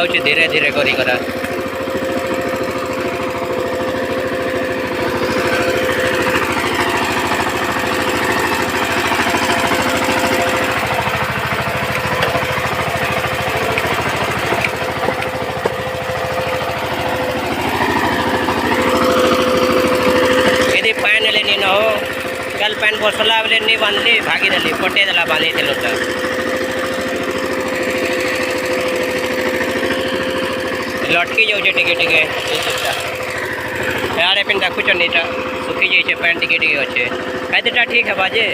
जाऊँ धीरे धीरे करी करा कल पैन बसला बेले नहीं बांधली भागीदेली पटेदेला बांधी लटकी जाऊे टिके टिके यार पिन देखुन यहाँ सुखी जाइए पैन टिके टिके अच्छे कई दुटा ठीक है बाजे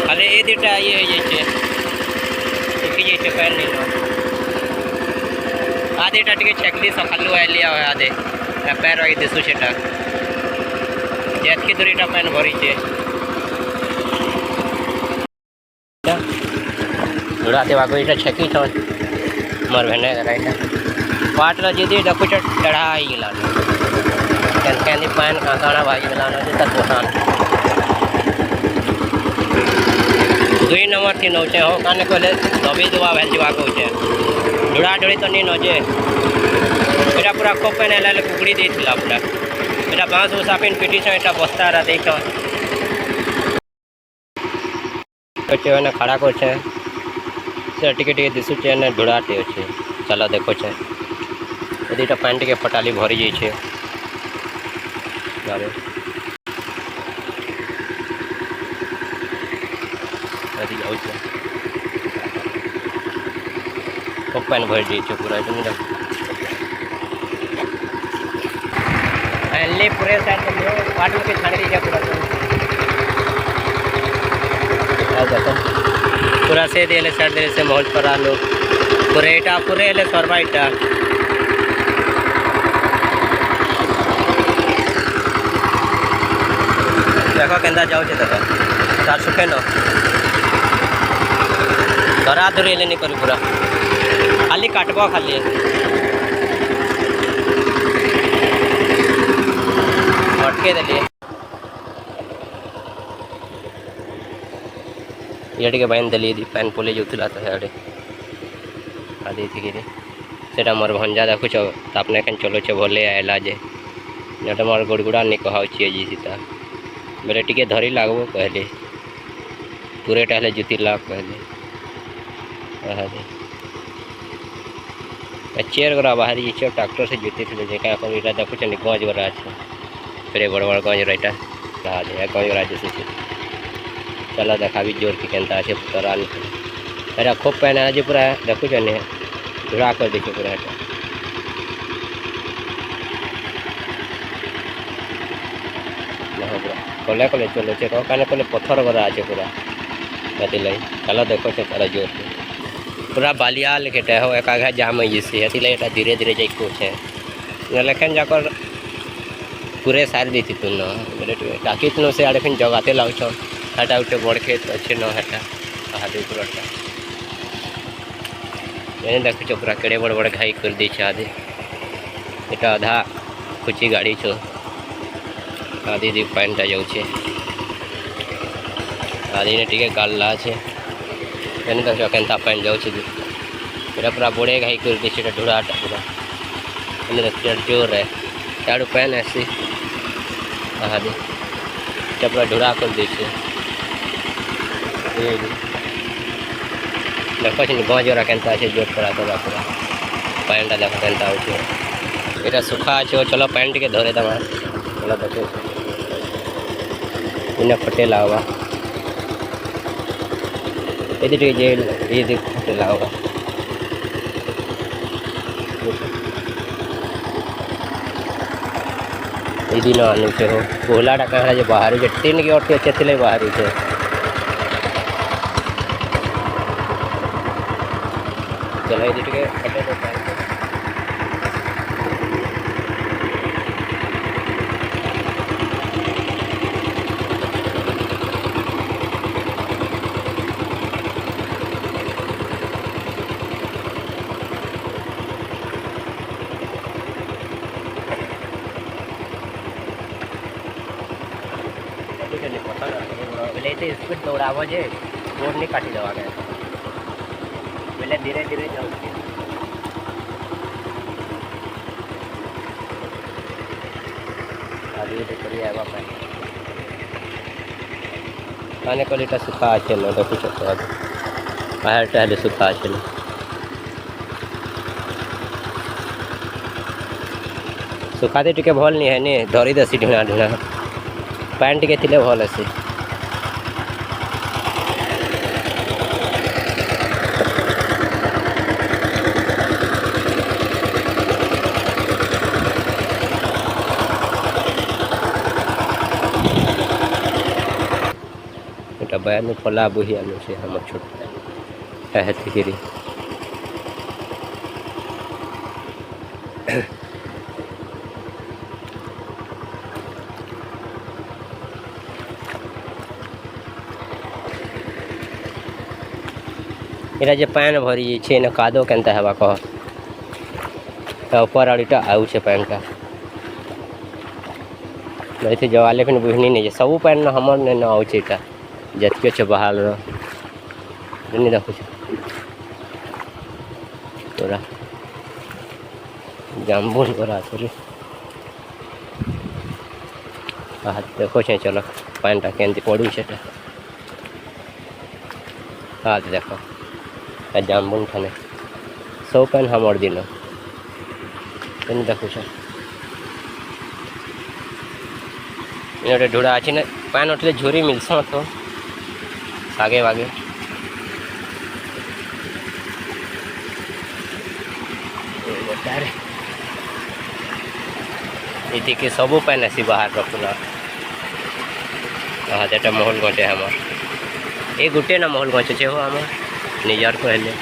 खाली ये दुटा ये जाइए सुखी जाइए पैन नहीं आधेटा टिके छेकली सकालू आइलिया आधे पैर रही दिशुटा एतकी दूरीटा पैन भरीचे धुड़ाते बागो ये छेकी तो मोर भेने गला पाटला जीदी देखो चढ़ा गला कैंदी पैन काकाना भाई गला तक पोसान 2 नंबर थी नौचे हो काने कहले दबी दुआ भेल जाको छे धुड़ा धुड़ी तो नहीं नजे एटा पूरा को पैन एला कुकड़ी देथिला पूरा एटा बाँस उस आपिन पिटी छे एटा बस्ता रा देख तो ने खड़ा कर छे से टिके टिके दिसुचे ने धुड़ाते अच्छे चलो देखो छे दुटा पैन टिके फटाली भरी जाई छे अरे अरे जाऊ छे को पैन भरी जाई छे पूरा तुम देख पहले पूरे साइड में पाट के छाड़ दी पूरा देखो पूरा से दिले साइड दिले से महल पर आलो पूरेटा पूरे ले सरबाइटा देखो केंदा जाऊ छे देखो तार सुखे न धरा धरी ले नहीं करी पूरा खाली काटबो खाली अटके देली ये बाइन देली पैन पोले जाऊला तो है आदि थी से मोर भंजा देखुच तापने कन चलो छे भले आएला जे नेटा मोर गुड़गुड़ा नहीं कहा जी सीता बेले टिके धरी लागबो कहले पूरे टाले जुती लाग कहले चेयर गरा बाहरी छे ट्रैक्टर से जुती थे जेका अपन इटा देखुच नि गज गरा छे फिर बड़ बड़ गज रहा रहा दे गज गरा जैसे चलो देखा भी जोर की केनता है पुतरा अरे खूब पैन आज पूरा देखो चने धुड़ा कर देखिए पूरा कले कले चलो चे कहने कले पत्थर गरा आज पूरा कति लाई चलो देखो से चलो जोर के पूरा बालिया लेके हो एक आगे जाम जैसे हती लाई धीरे धीरे जाइको छे लेकिन जाकर पूरे सार दी थी तुम बोले टाकी तुम से आड़े फिर जगाते लाग हटा उठे बड़ खेत अच्छे न हटा आधे पूराटा ये देखो पूरा केड़े बड़ बड़ घाई कर दी आधे ये आधा खुची गाड़ी छो आधी दी पैंटा जाऊे आधी ने टिके गाला छे देखो केनता पैन जाऊे पूरा बड़े घाई कर दी ढुड़ाटा पूरा जोर है चारू पैन ऐसी आधी पूरा ढुड़ा कर दी देखो गजरा केनता जोर करा पूरा पैंटा देखो केनता ये सुखा अच्छे चलो पैंट के धरे दमा चलो देखो इन्हें फटेला होगा ये जेल ये फटेला होगा ये दिन आने से हो कोहला टाका जो बाहर जो तीन की और अच्छे थे बाहर से चलो ये टिके फटे तो स्पीड दौड़ाव जे रोड नहीं काटी देवा गए पहले धीरे धीरे जाऊँ धीरे धीरे आवा पाए पानी क्वालिटी सुखा अच्छे न देखो बाहर टहले सुखा अच्छे न सुखाते टिके भल नहीं है नी धरी देसी ढिणा ढिणा पैन टिके थिले भल आसी बयान फला बुही आलू से हम छोट है गिरी इरा जे पान भरी छे न कादो केनता हेबा कह ऊपर आड़ीटा आउ छे पान का नहीं थे जवाले फिर बुझनी नहीं सब पान न हमर ने न आउ छे इटा जतके छे बहाल रो नहीं देखो तोरा जाम्बुन तोरा थोड़ी हाथ देखो छे चलो पानटा केंती पड़ू छे हाथ देखो जाम्बुन खाने सौ पान हमर दिन नहीं देखो छे इनोटे ढूढ़ा अच्छी ना पान उठले झूरी मिलसा तो आगे आगे ये कि सबू पान आसी बाहर पूरा हाँ जेटा महल गंटे हमार ये गोटे ना महल गंच छे हो आम निजार कहले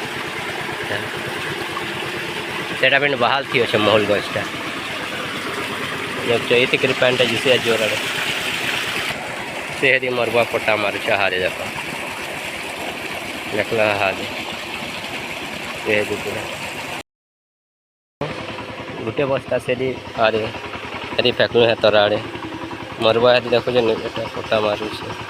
सेटा पे बहाल थी अच्छे महल गंचटा ये पैंटा जिसे जोर से मरबा पट्टा मारू हारे देखो देखला हारे पूरा गोटे बस्ता से आरे यदि फेंकलू है तोरा आड़े मरबा है देखो जो पट्टा मारू से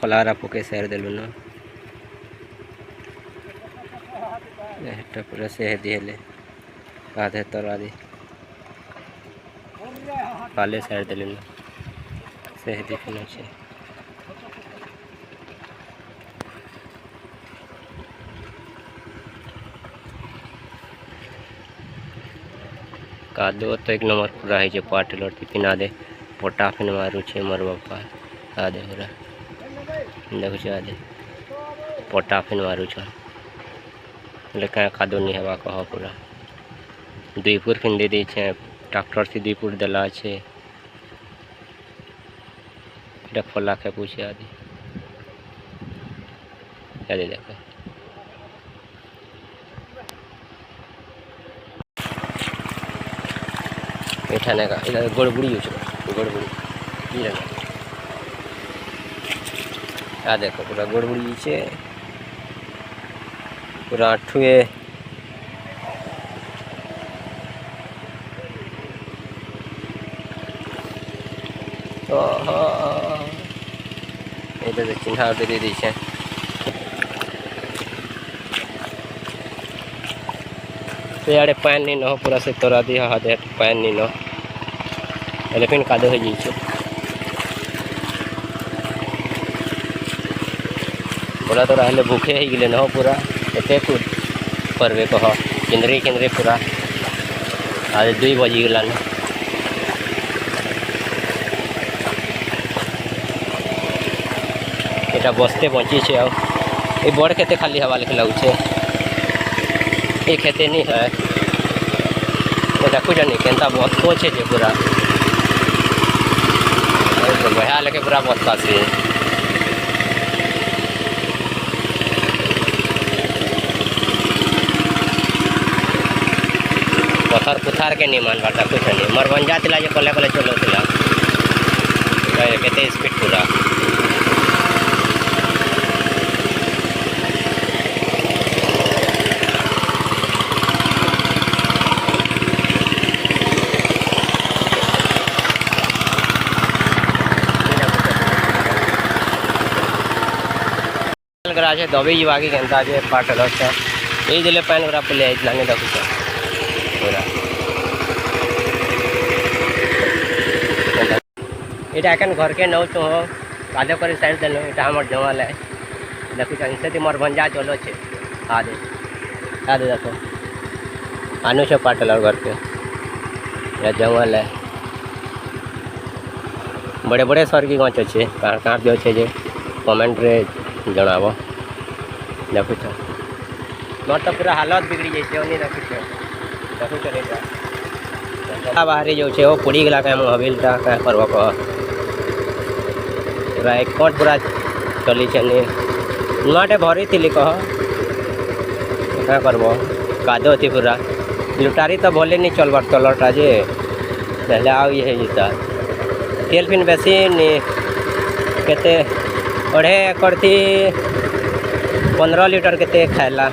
फलारा पोके सेर देलु न एटा पूरा से दिले आधे तोरा दी पाले सेर देलु न से दिखना छे कादो तो एक नंबर पूरा है जो पाट लड़ती पिना दे पोटा फिन मारू छे मर बापा आधे पूरा देखो आधे पोटा फिन मारू छ लेकिन कादो नहीं हवा कह पूरा दुईपुर फिन दे दी छे ट्रैक्टर से दुईपुर दला छे फला के पूछे आदि आदि देखो एठाने का इधर गड़बड़ी हो गड़बड़ी आ देखो पूरा गड़बड़ी छे पूरा आठुए इधर चिन्हा दे दी छे तो यार पान नहीं न पूरा से तोरा दी हाथ पान नहीं न फिर कादो हो जाइए पूरा तो रहले भूखे ही गले न पूरा एते करबे कह केंद्रे पूरा आज 2 बजी गला न एटा बसते बची छे आ ए बड़ खेते खाली हवा लिख लगुचे ये खेते नहीं है तो देखो जानी केनता बसतो छे जे पूरा बहा लेके पूरा बसता से पत्थर पुथार के नहीं मान बाटा कुछ नहीं मरबंजा तिला जो कले कले चलो तिला केते स्पीड पूरा କେନାଲ କରା ଅଛି ଦବି ଯିବା କି କେନ୍ତା ଅଛି ପାଟର ଅଛି ଏଇ ଦେଲେ ପାଣି ଗୁରା ପଲେଇ ଆଇଥିଲାନି ଦେଖୁଛ ପୁରା এটা এখন ঘরকে নৌছু কাদে করে সাইড দেন এটা আমার জমাল দেখুছ সেটি মোর ভঞ্জা চলছে আদে আদে দেখো आनु से पाटल घर के जंगल है बड़े बड़े सर की गच अच्छे कहाँ कहाँ भी अच्छे जे कमेंट रे जनाब देखुच मोर तो पूरा हालत बिगड़ी जाइए देखुच देखुच बाहरी जाऊे वो पड़ी गला क्या हबिलटा क्या करब कह पूरा एक पूरा चली नुआटे भरी थी कह क्या करब कादो थी पूरा लुटारी तो भले नहीं चलबार तलटा जे पहले आओ ये जीता तेल फिन बेसी केते 2.5 एकड़ थी 15 लीटर केते खाएला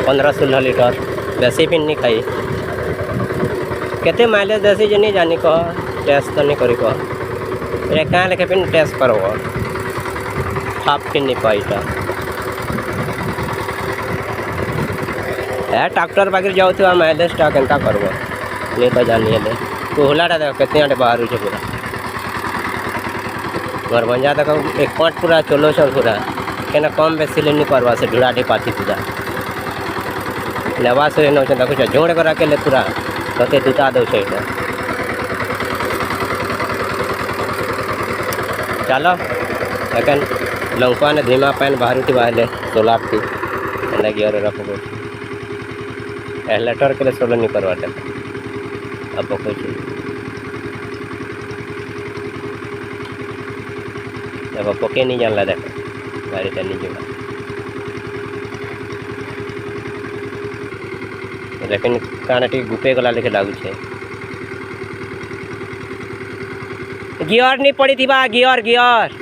15-16 लीटर बेसी फिन नहीं खाई केते माइलेज देसी जे नहीं जानी कह टेस्ट तो नहीं करी कह क्या लेके फिन टेस्ट करो खाप फिन नहीं पाईटा है ट्रैक्टर पाखे जाऊँ माइलेजटा केन्ता करब नहीं तो जानिए कोहलाटा देख के बाहर पूरा घर भंजा देख एक पट पूरा चलो पूरा क्या कम बेसी नहीं करवा से ढुड़ाढ़ी पाथी पूरा लेवा से नौ देखुच जोड़ करा के पूरा कते दूता दौ चलो एखन लंका ने धीमा पान बाहर बाहर सोलार थी गियर रखो लेटर के लिए सोलो नहीं करवा अब पकड़ जब पके नहीं जानला देख गाड़ी चलनी जो लेकिन काना टी गुपे गला लेके लागुचे गियर नहीं पड़ी थी बा गियर गियर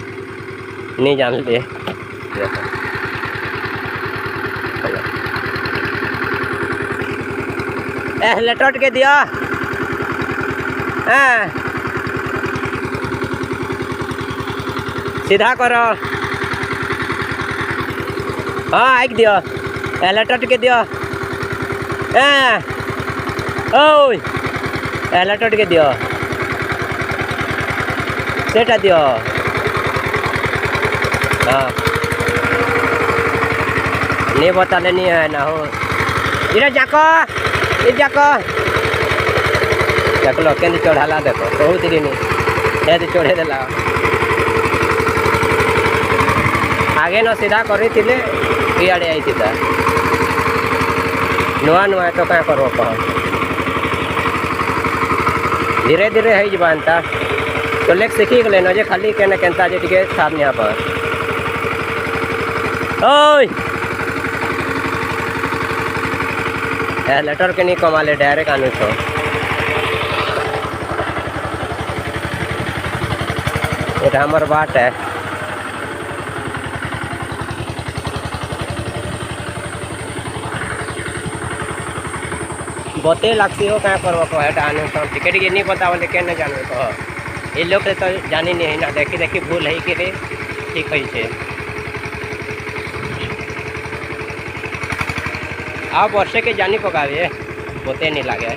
नहीं जानते लेटर के दिया सीधा करो हाँ आइक दियो लेटर के दियो ओ लेटर के दियो सेटा दियो हाँ नहीं बता लेनी है ना हो इधर जाको जाक देखल के चढ़ाला देख बहुत दिन चढ़े देला आगे न सीधा करी इे आई नुआ नुआ तो क्या करब कह धीरे धीरे हो एंता चले सीखी गले न जे खाली के केन्ता जे टिके साफ यहाँ पर ओय लेटर के नहीं कमा ले डायरेक्ट आने तो ये हमार बात है बते लगती हो क्या करब कह आने तो टिकट के नहीं पता बोले के जाने कह ये लोग तो जानी नहीं ना देखी देखी भूल है कि ठीक है आप वर्षे के जानी पकावे बोते नहीं लगे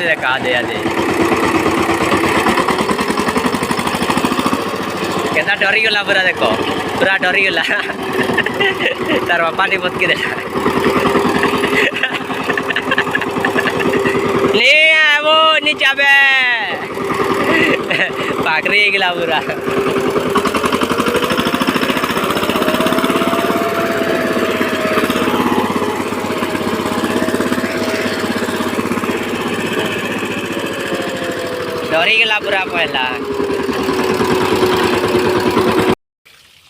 दे कहा दे कैसा डरी गला पूरा देखो पूरा डरी गला तार बापा नहीं बत के देखा नहीं वो नीचे पाखरी गला पूरा डरी गला पूरा पहला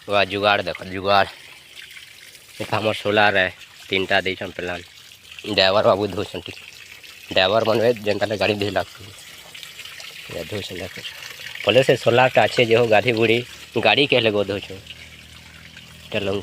वह जुगाड़ देखो जुगाड़ हमर सोलार है 3टा दे प्लान ड्राइवर बाबू धोसन ड्राइवर मनवे जनता गाड़ी दे लगती धोसन देखो पहले से सोलार अच्छे जो गाड़ी बुड़ी गाड़ी के लगे धोचो चलो